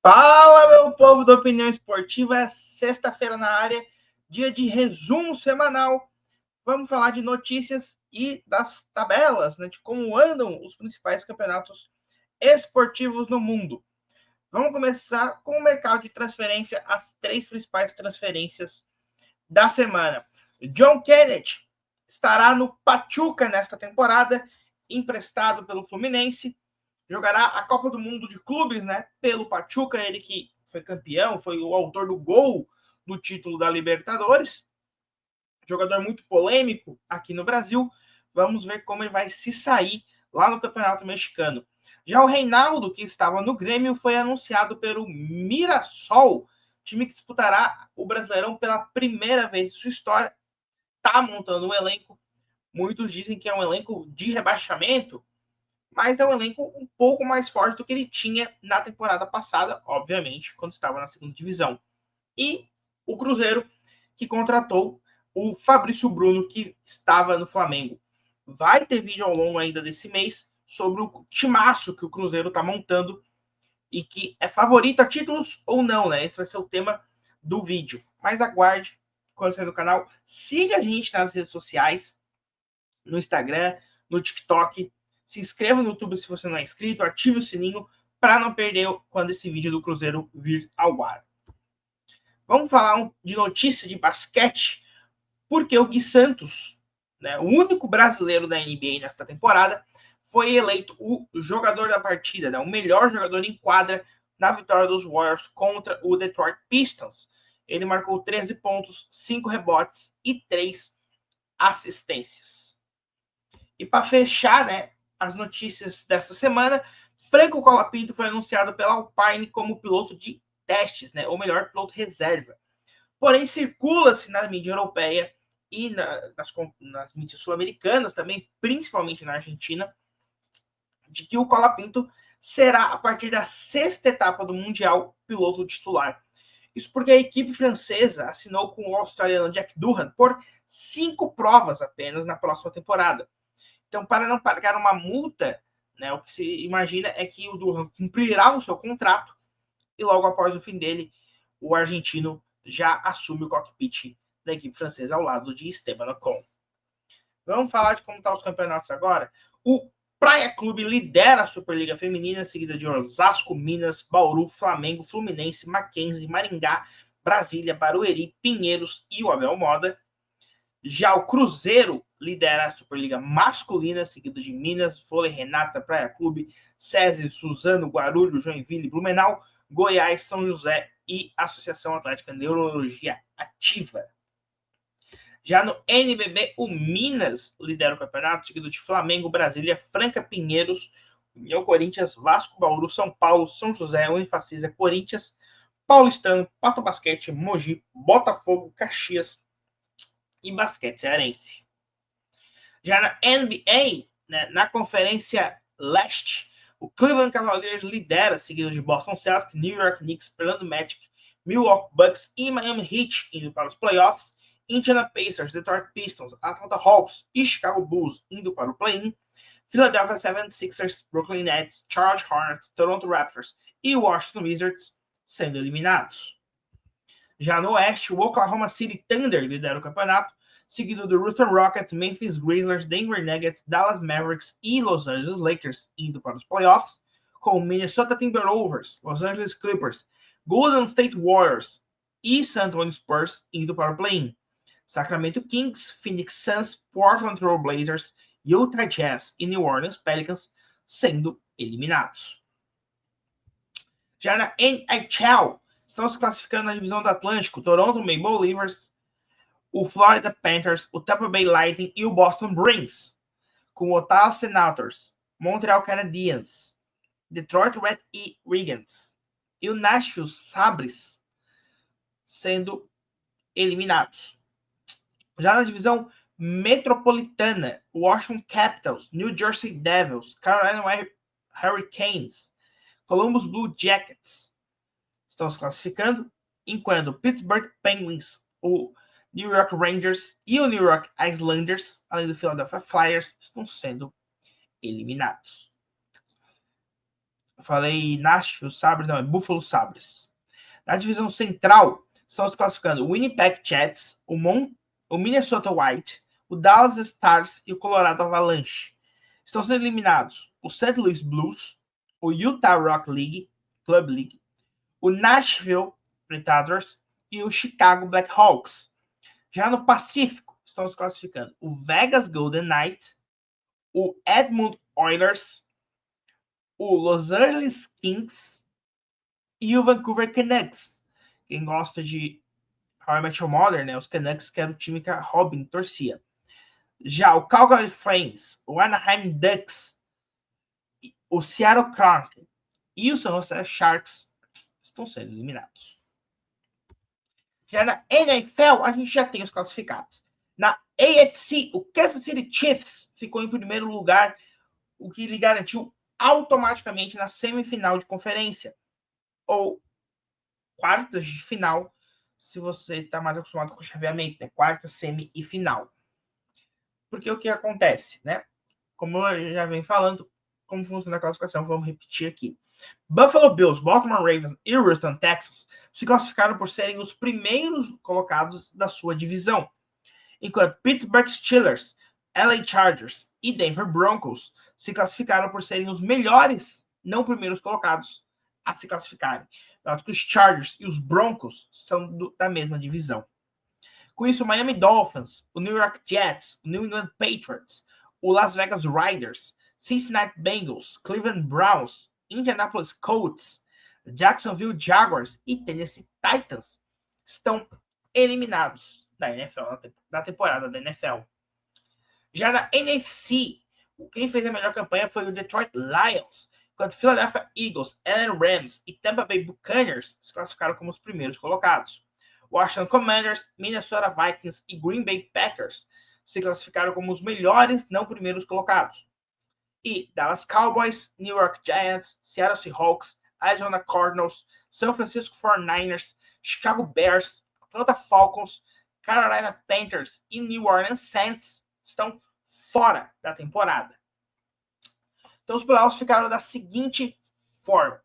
Fala, meu povo da opinião esportiva, é sexta-feira na área, dia de resumo semanal. Vamos falar de notícias e das tabelas, né, de como andam os principais campeonatos esportivos no mundo. Vamos começar com o mercado de transferência, as três principais transferências da semana. John Kennedy estará no Pachuca nesta temporada, emprestado pelo Fluminense. Jogará a Copa do Mundo de Clubes, né? Pelo Pachuca, ele que foi campeão, foi o autor do gol do título da Libertadores. Jogador muito polêmico aqui no Brasil. Vamos ver como ele vai se sair lá no Campeonato Mexicano. Já o Reinaldo, que estava no Grêmio, foi anunciado pelo Mirassol, time que disputará o Brasileirão pela primeira vez em sua história. Está montando um elenco. Muitos dizem que é um elenco de rebaixamento, mas é um elenco um pouco mais forte do que ele tinha na temporada passada, obviamente, quando estava na segunda divisão. E o Cruzeiro, que contratou o Fabrício Bruno, que estava no Flamengo. Vai ter vídeo ao longo ainda desse mês sobre o timaço que o Cruzeiro está montando e que é favorito a títulos ou não, né? Esse vai ser o tema do vídeo. Mas aguarde quando sair do canal. Siga a gente nas redes sociais, no Instagram, no TikTok. Se inscreva no YouTube se você não é inscrito, ative o sininho para não perder quando esse vídeo do Cruzeiro vir ao ar. Vamos falar de notícia de basquete, porque o Gui Santos, né, o único brasileiro da NBA nesta temporada, foi eleito o jogador da partida, né, o melhor jogador em quadra na vitória dos Warriors contra o Detroit Pistons. Ele marcou 13 pontos, 5 rebotes e 3 assistências. E para fechar, né, as notícias dessa semana, Franco Colapinto foi anunciado pela Alpine como piloto de testes, né, ou melhor, piloto reserva. Porém, circula-se na mídia europeia e nas mídias sul-americanas também, principalmente na Argentina, de que o Colapinto será, a partir da sexta etapa do Mundial, piloto titular. Isso porque a equipe francesa assinou com o australiano Jack Durham por 5 provas apenas na próxima temporada. Então, para não pagar uma multa, né, o que se imagina é que o Durham cumprirá o seu contrato e logo após o fim dele, o argentino já assume o cockpit da equipe francesa ao lado de Esteban Ocon. Vamos falar de como estão os campeonatos agora? O Praia Clube lidera a Superliga Feminina, seguida de Osasco, Minas, Bauru, Flamengo, Fluminense, Mackenzie, Maringá, Brasília, Barueri, Pinheiros e o Abel Moda. Já o Cruzeiro lidera a Superliga Masculina, seguido de Minas, Vôlei, Renata, Praia Clube, SESI, Suzano, Guarulhos, Joinville, Blumenau, Goiás, São José e Associação Atlética Neurologia Ativa. Já no NBB, o Minas lidera o campeonato, seguido de Flamengo, Brasília, Franca, Pinheiros, União Corinthians, Vasco, Bauru, São Paulo, São José, Unifacisa, Corinthians, Paulistano, Pato Basquete, Mogi, Botafogo, Caxias e Basquete Cearense. Já na NBA, né, na Conferência Leste, o Cleveland Cavaliers lidera, seguido de Boston Celtics, New York Knicks, Orlando Magic, Milwaukee Bucks e Miami Heat indo para os playoffs, Indiana Pacers, Detroit Pistons, Atlanta Hawks e Chicago Bulls indo para o play-in, Philadelphia 76ers, Brooklyn Nets, Charlotte Hornets, Toronto Raptors e Washington Wizards sendo eliminados. Já no Oeste, o Oklahoma City Thunder lidera o campeonato, seguido do Houston Rockets, Memphis Grizzlies, Denver Nuggets, Dallas Mavericks e Los Angeles Lakers indo para os playoffs, com Minnesota Timberwolves, Los Angeles Clippers, Golden State Warriors e San Antonio Spurs indo para o play-in. Sacramento Kings, Phoenix Suns, Portland Trail Blazers, Utah Jazz e New Orleans Pelicans sendo eliminados. Já na NHL, estão se classificando na divisão do Atlântico, Toronto Maple Leafs, o Florida Panthers, o Tampa Bay Lightning e o Boston Bruins, com o Ottawa Senators, Montreal Canadiens, Detroit Red Wings e o Nashville Sabres sendo eliminados. Já na divisão metropolitana, Washington Capitals, New Jersey Devils, Carolina Hurricanes, Columbus Blue Jackets estão se classificando, enquanto Pittsburgh Penguins, o New York Rangers e o New York Islanders, além do Philadelphia Flyers, estão sendo eliminados. Eu falei Nashville Sabres, não, é Buffalo Sabres. Na divisão central, estão se classificando o Winnipeg Jets, o Minnesota Wild, o Dallas Stars e o Colorado Avalanche. Estão sendo eliminados o St. Louis Blues, o Utah Rock Club League, o Nashville Predators e o Chicago Blackhawks. Já no Pacífico, estão se classificando o Vegas Golden Knights, o Edmonton Oilers, o Los Angeles Kings e o Vancouver Canucks. Quem gosta de How I Met Your Mother, né? Os Canucks, que era o time que a Robin torcia. Já o Calgary Flames, o Anaheim Ducks, o Seattle Kraken e o San Jose Sharks estão sendo eliminados. Já na NFL, a gente já tem os classificados. Na AFC, o Kansas City Chiefs ficou em primeiro lugar, o que lhe garantiu automaticamente na semifinal de conferência, ou quartas de final, se você está mais acostumado com o chaveamento, né? Quarta, semi e final. Porque o que acontece, né? Como eu já venho falando, como funciona a classificação, vamos repetir aqui. Buffalo Bills, Baltimore Ravens e Houston Texans se classificaram por serem os primeiros colocados da sua divisão, enquanto Pittsburgh Steelers, LA Chargers e Denver Broncos se classificaram por serem os melhores, não primeiros colocados, a se classificarem. Os Chargers e os Broncos são da mesma divisão. Com isso, o Miami Dolphins, o New York Jets, o New England Patriots, o Las Vegas Raiders, Cincinnati Bengals, Cleveland Browns, Indianapolis Colts, Jacksonville Jaguars e Tennessee Titans estão eliminados da NFL, da temporada da NFL. Já na NFC, quem fez a melhor campanha foi o Detroit Lions, enquanto Philadelphia Eagles, LA Rams e Tampa Bay Buccaneers se classificaram como os primeiros colocados. Washington Commanders, Minnesota Vikings e Green Bay Packers se classificaram como os melhores não primeiros colocados. E Dallas Cowboys, New York Giants, Seattle Seahawks, Arizona Cardinals, San Francisco 49ers, Chicago Bears, Atlanta Falcons, Carolina Panthers e New Orleans Saints estão fora da temporada. Então os playoffs ficaram da seguinte forma.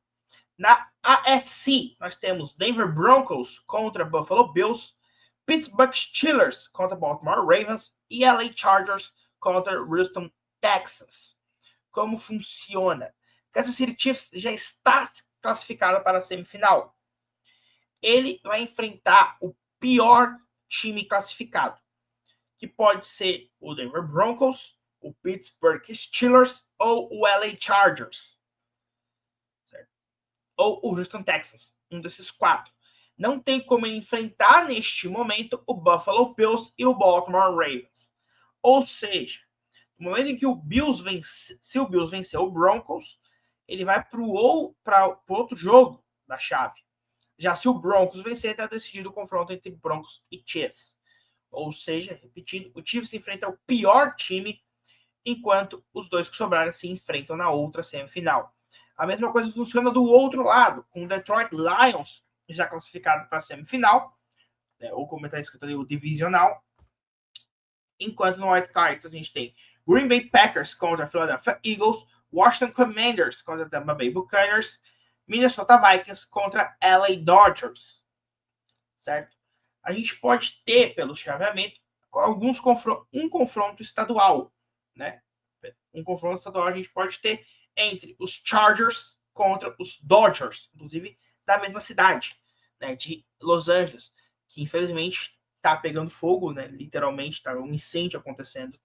Na AFC, nós temos Denver Broncos contra Buffalo Bills, Pittsburgh Steelers contra Baltimore Ravens e LA Chargers contra Houston Texans. Como funciona? Kansas City Chiefs já está classificado para a semifinal. Ele vai enfrentar o pior time classificado, que pode ser o Denver Broncos, o Pittsburgh Steelers ou o LA Chargers. Certo? Ou o Houston Texans, um desses quatro. Não tem como ele enfrentar neste momento o Buffalo Bills e o Baltimore Ravens. Ou seja, no momento em que o Bills vence, se o Bills vencer o Broncos, ele vai para o outro jogo da chave. Já se o Broncos vencer, está decidido o confronto entre Broncos e Chiefs. Ou seja, repetindo, o Chiefs enfrenta o pior time, enquanto os dois que sobrarem se enfrentam na outra semifinal. A mesma coisa funciona do outro lado, com o Detroit Lions já classificado para a semifinal, né, ou como está escrito ali, o divisional. Enquanto no White Cards a gente tem Green Bay Packers contra Philadelphia Eagles, Washington Commanders contra Tampa Bay Buccaneers, Minnesota Vikings contra LA Dodgers. Certo? A gente pode ter, pelo chaveamento, um confronto estadual. Né? Um confronto estadual a gente pode ter entre os Chargers contra os Dodgers, inclusive da mesma cidade, né, de Los Angeles, que infelizmente está pegando fogo, né, literalmente está um incêndio acontecendo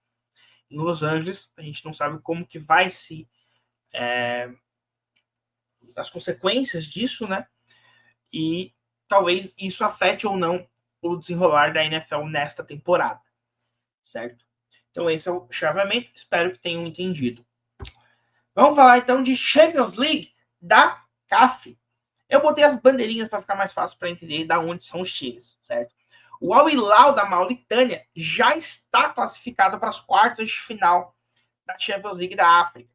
em Los Angeles. A gente não sabe como que vai se as consequências disso, né? E talvez isso afete ou não o desenrolar da NFL nesta temporada, certo? Então esse é o chaveamento, espero que tenham entendido. Vamos falar então de Champions League da CAF. Eu botei as bandeirinhas para ficar mais fácil para entender de onde são os times, certo? O Al Hilal da Mauritânia já está classificado para as quartas de final da Champions League da África.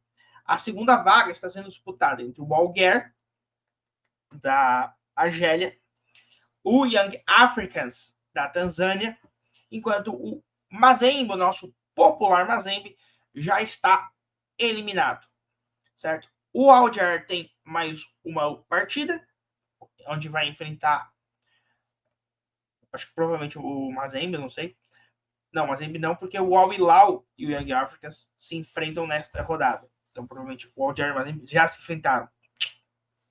A segunda vaga está sendo disputada entre o Alger da Argélia, o Young Africans da Tanzânia, enquanto o Mazembe, o nosso popular Mazembe, já está eliminado, certo? O Alger tem mais uma partida, onde vai enfrentar, acho que provavelmente o Mazembe, não sei. Não, Mazembe não, porque o Al Hilal e o Young Africans se enfrentam nesta rodada. Então, provavelmente, o Alger e o Mazembe já se enfrentaram.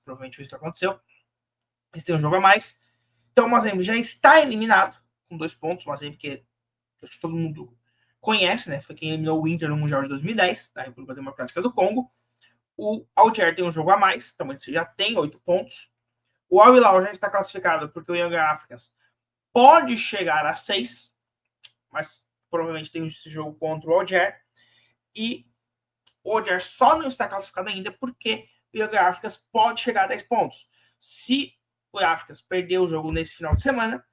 Provavelmente isso aconteceu. Eles têm um jogo a mais. Então, o Mazembe já está eliminado, com 2 pontos. O Mazembe, que acho que todo mundo conhece, né? Foi quem eliminou o Inter no Mundial de 2010, da República Democrática do Congo. O Alger tem um jogo a mais, então ele já tem 8 pontos. O Al Hilal já está classificado porque o Young Africans pode chegar a 6, mas provavelmente tem esse jogo contra o Alger. E o Alger só não está classificado ainda porque o Young Africans pode chegar a 10 pontos. Se o Africans perder o jogo nesse final de semana,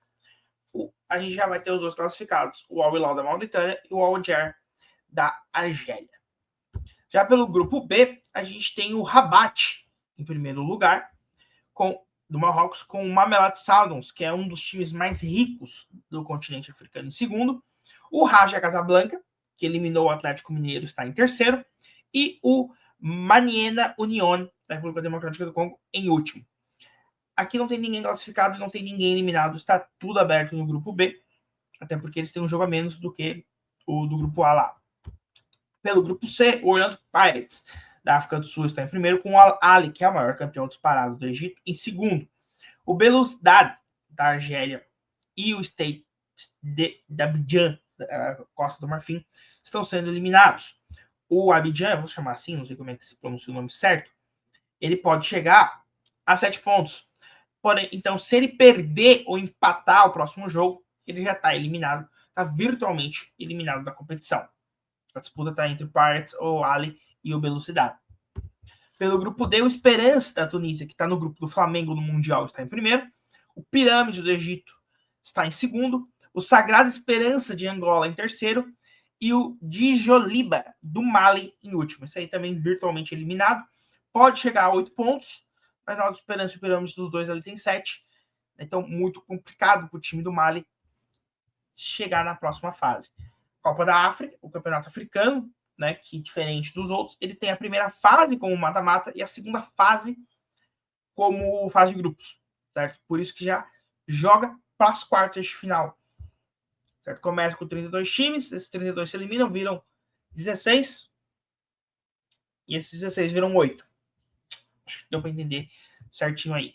a gente já vai ter os dois classificados, o Al Hilal da Mauritânia e o Alger da Argélia. Já pelo grupo B, a gente tem o Rabat em primeiro lugar, do Marrocos, com o Mamelodi Sundowns, que é um dos times mais ricos do continente africano, em segundo. O Raja Casablanca, que eliminou o Atlético Mineiro, está em terceiro. E o Maniema Union, da República Democrática do Congo, em último. Aqui não tem ninguém classificado, não tem ninguém eliminado, está tudo aberto no grupo B, até porque eles têm um jogo a menos do que o do grupo A lá. Pelo grupo C, o Orlando Pirates, da África do Sul, está em primeiro, com o Al-Ali, que é o maior campeão disparado do Egito, em segundo. O Belouizdad, da Argélia, e o Stade d'Abidjan, da Costa do Marfim, estão sendo eliminados. O Abidjan, vou chamar assim, não sei como é que se pronuncia o nome certo, ele pode chegar a 7 pontos. Porém, então, se ele perder ou empatar o próximo jogo, ele já está eliminado, está virtualmente eliminado da competição. A disputa está entre o Pirates, o Ali e o Belouizdad. Pelo grupo D, o Esperance da Tunísia, que está no grupo do Flamengo no Mundial, está em primeiro. O Pirâmide do Egito está em segundo. O Sagrada Esperança de Angola em terceiro. E o Djoliba do Mali em último. Esse aí também virtualmente eliminado. Pode chegar a 8 pontos, mas na Esperança e o Pirâmide dos dois ali tem 7. Então, muito complicado para o time do Mali chegar na próxima fase. Copa da África, o Campeonato Africano, né, que diferente dos outros, ele tem a primeira fase como mata-mata e a segunda fase como fase de grupos, certo? Por isso que já joga para as quartas de final. Certo? Começa com 32 times, esses 32 se eliminam, viram 16, e esses 16 viram 8. Acho que deu para entender certinho aí.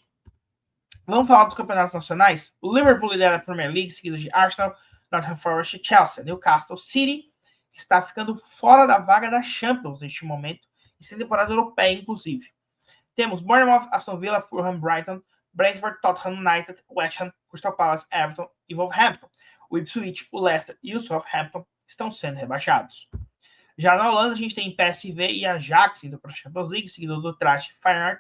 Vamos falar dos campeonatos nacionais? O Liverpool lidera a Premier League, seguido de Arsenal, Nottingham Forest e Chelsea. Newcastle City está ficando fora da vaga da Champions neste momento, e sem temporada europeia, inclusive. Temos Bournemouth, Aston Villa, Fulham, Brighton, Brentford, Tottenham United, West Ham, Crystal Palace, Everton e Wolverhampton. O Ipswich, o Leicester e o Southampton estão sendo rebaixados. Já na Holanda, a gente tem PSV e Ajax indo para a Champions League, seguido do Trash Feyenoord,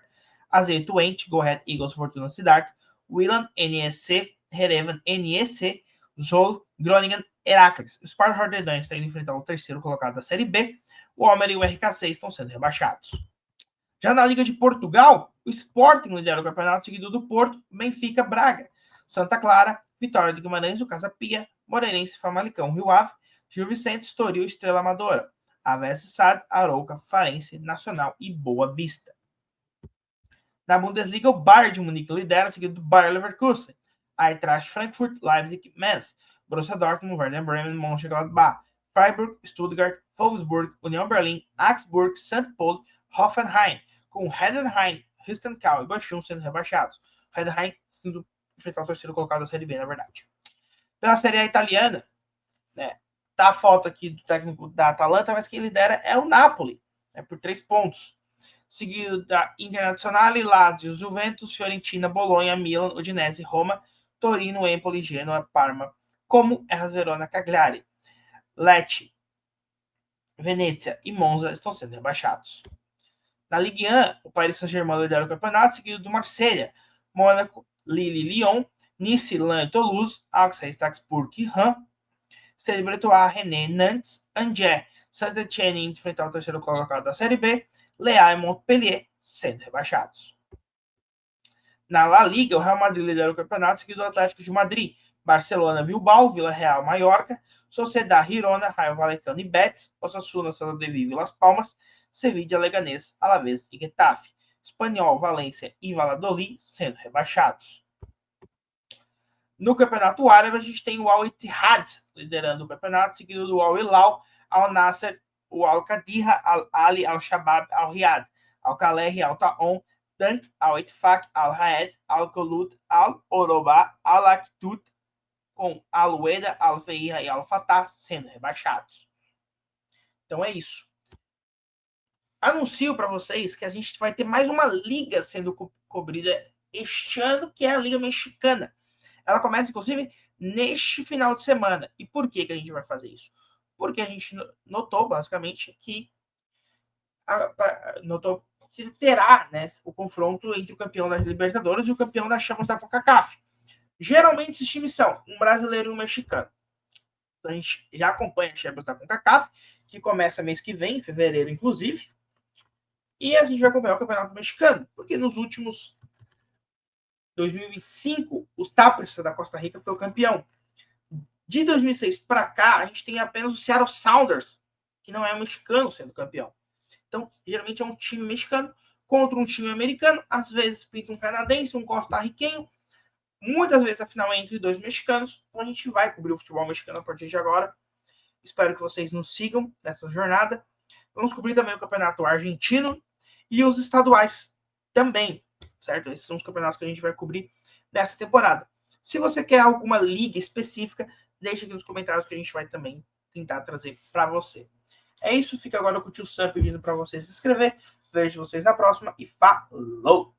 AZ Twente, Go Ahead Eagles, Fortuna Sittard, Willem, NEC, Hereven, NEC, Zol, Groningen, Heracles. O Sparta Rotterdam está indo enfrentar o terceiro colocado da Série B. O Almer e o RKC estão sendo rebaixados. Já na Liga de Portugal, o Sporting lidera o campeonato, seguido do Porto, Benfica, Braga, Santa Clara, Vitória de Guimarães, o Casa Pia, Moreirense, Famalicão, Rio Ave, Gil Vicente, Estoril, Estrela Amadora, Aves SAD, Arouca, Farense, Nacional e Boa Vista. Na Bundesliga, o Bayern de Munique lidera, seguido do Bayer Leverkusen, Eintracht Frankfurt, Leipzig, Mainz, Borussia Dortmund, Werder Bremen, Mönchengladbach, Freiburg, Stuttgart, Wolfsburg, União Berlim, Augsburg, St. Paul, Hoffenheim, com Heidenheim, Hüstental e Bochum sendo rebaixados. Heidenheim sendo enfrentar o terceiro colocado da Série B, na verdade. Pela Série A italiana, né, tá a foto aqui do técnico da Atalanta, mas quem lidera é o Napoli, né, por 3 pontos. Seguido da Internazionale, Lazio, Juventus, Fiorentina, Bolonha, Milan, Udinese, Roma, Torino, Empoli, Genoa, Parma, como Hellas Verona, Cagliari, Lecce, Venezia e Monza estão sendo rebaixados. Na Ligue 1, o Paris Saint-Germain lidera o campeonato, seguido do Marselha, Mônaco, Lille, Lyon, Nice, Lens e Toulouse, Auxerre, Strasbourg e Rennes, Stade Bretois, Rennes, Nantes, Angers, Saint-Etienne enfrentar o terceiro colocado da Série B, Le Mans e Montpellier sendo rebaixados. Na La Liga, o Real Madrid lidera o campeonato, seguido do Atlético de Madrid, Barcelona, Bilbao, Vila Real, Mallorca, Sociedad, Girona, Rayo Vallecano e Betis, Osasuna, Celta de Vigo e Las Palmas, Sevilla, Leganés, Alavés e Getafe. Espanhol, Valência e Valladolid sendo rebaixados. No Campeonato Árabe, a gente tem o Al-Ittihad liderando o campeonato, seguido do Al-Hilal, Al-Nasser, o Al-Qadira, Al-Ali, Al-Shabab, Al-Riyad, Al-Kalehi, Al-Ta'on, Dank, Al-Itfaq, Al-Haed, Al-Khulud, Al-Orobá, Al-Aktut, com Al-Weda, Al-Feira e Al-Fatah sendo rebaixados. Então é isso. Anuncio para vocês que a gente vai ter mais uma liga sendo cobrida este ano, que é a Liga Mexicana. Ela começa, inclusive, neste final de semana. E por que a gente vai fazer isso? Porque a gente notou, basicamente, que terá, né, o confronto entre o campeão da Libertadores e o campeão da Champions da CONCACAF. Geralmente, esses times são um brasileiro e um mexicano. Então, a gente já acompanha a Champions da CONCACAF, que começa mês que vem, em fevereiro, inclusive. E a gente vai acompanhar o Campeonato Mexicano, porque nos últimos 2005, os Tapres da Costa Rica foi o campeão. De 2006 para cá, a gente tem apenas o Seattle Sounders, que não é um mexicano sendo campeão. Então, geralmente é um time mexicano contra um time americano, às vezes pinta um canadense, um costarriquenho, muitas vezes a final é entre dois mexicanos. Então a gente vai cobrir o futebol mexicano a partir de agora. Espero que vocês nos sigam nessa jornada. Vamos cobrir também o campeonato argentino e os estaduais também, certo? Esses são os campeonatos que a gente vai cobrir nessa temporada. Se você quer alguma liga específica, deixa aqui nos comentários que a gente vai também tentar trazer para você. É isso, fica agora com o tio Sam pedindo para vocês se inscrever. Vejo vocês na próxima e falou!